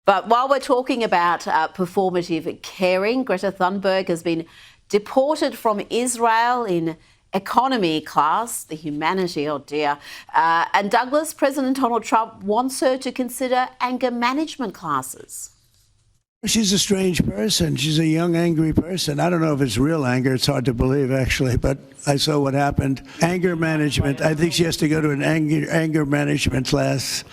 But while we're talking about performative caring, Greta Thunberg has been deported from Israel in economy class, the humanity, oh dear. And Douglas, President Donald Trump wants her to consider anger management classes. She's a strange person. She's a young, angry person. I don't know if it's real anger. It's hard to believe, actually, but I saw what happened. Anger management. I think she has to go to an anger management class.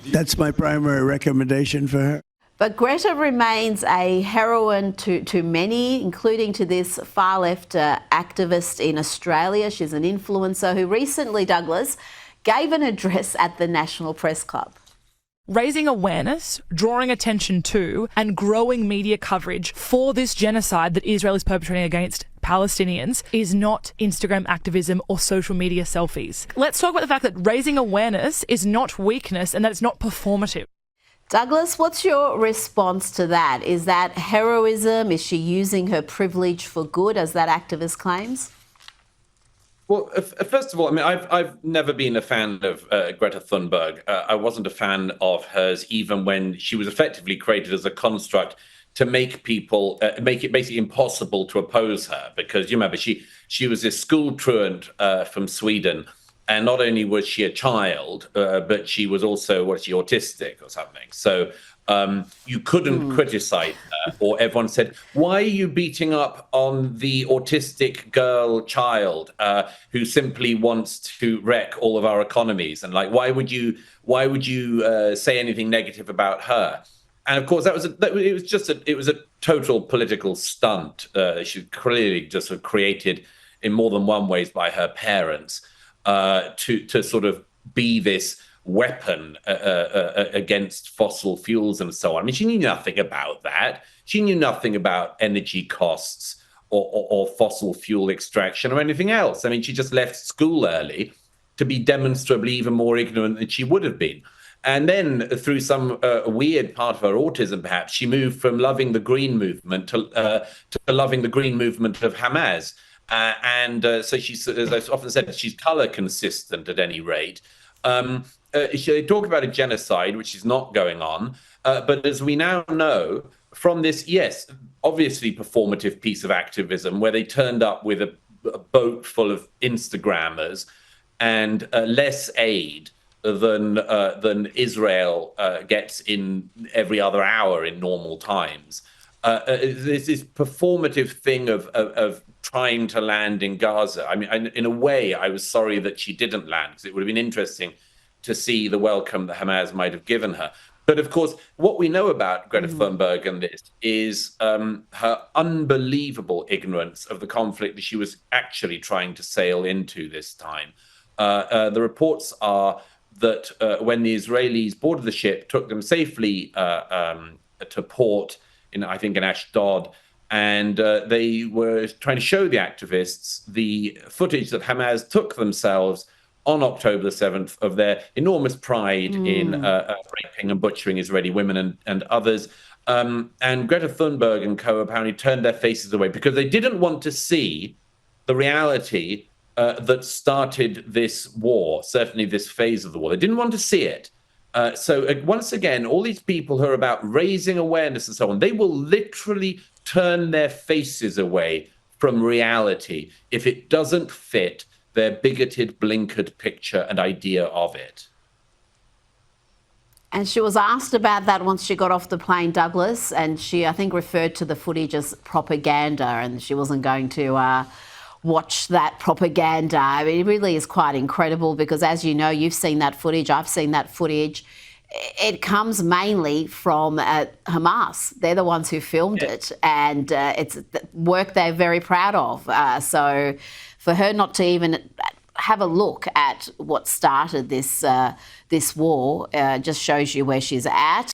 That's my primary recommendation for her. But Greta remains a heroine to many, including to this far-left activist in Australia. She's an influencer who recently, Douglas, gave an address at the National Press Club. Raising awareness, drawing attention to, and growing media coverage for this genocide that Israel is perpetrating against Palestinians is not Instagram activism or social media selfies. Let's talk about the fact that raising awareness is not weakness and that it's not performative. Douglas, what's your response to that? Is that heroism? Is she using her privilege for good, as that activist claims? Well, first of all, I mean, I've never been a fan of Greta Thunberg. I wasn't a fan of hers even when she was effectively created as a construct to make people make it basically impossible to oppose her. Because you remember, she was this school truant from Sweden. And not only was she a child, but she was also, autistic or something. So you couldn't criticize her, or everyone said, why are you beating up on the autistic girl child who simply wants to wreck all of our economies? And like, why would you say anything negative about her? And of course, it was a total political stunt. She clearly just sort of created in more than one ways by her parents. To sort of be this weapon against fossil fuels and so on. I mean, she knew nothing about that. She knew nothing about energy costs or fossil fuel extraction or anything else. I mean, she just left school early to be demonstrably even more ignorant than she would have been. And then through some weird part of her autism, perhaps, she moved from loving the green movement to loving the green movement of Hamas. So she's, as I've often said, she's color consistent at any rate. They talk about a genocide, which is not going on. But as we now know from this, yes, obviously performative piece of activism where they turned up with a boat full of Instagrammers and less aid than Israel gets in every other hour in normal times. There's this performative thing of trying to land in Gaza. I mean, in a way, I was sorry that she didn't land, because it would have been interesting to see the welcome that Hamas might have given her. But of course, what we know about Greta Thunberg and this is her unbelievable ignorance of the conflict that she was actually trying to sail into this time. The reports are that when the Israelis boarded the ship, took them safely to port, I think in Ashdod, and they were trying to show the activists the footage that Hamas took themselves on October the 7th of their enormous pride in raping and butchering Israeli women and others. And Greta Thunberg and co apparently turned their faces away because they didn't want to see the reality that started this war, certainly this phase of the war. They didn't want to see it. So once again, all these people who are about raising awareness and so on, they will literally turn their faces away from reality if it doesn't fit their bigoted, blinkered picture and idea of it. And she was asked about that once she got off the plane, Douglas, and she, I think, referred to the footage as propaganda, and she wasn't going to watch that propaganda. I mean, it really is quite incredible because, as you know, you've seen that footage, I've seen that footage. It comes mainly from Hamas. They're the ones who filmed it, and it's work they're very proud of. So for her not to even have a look at what started this war just shows you where she's at.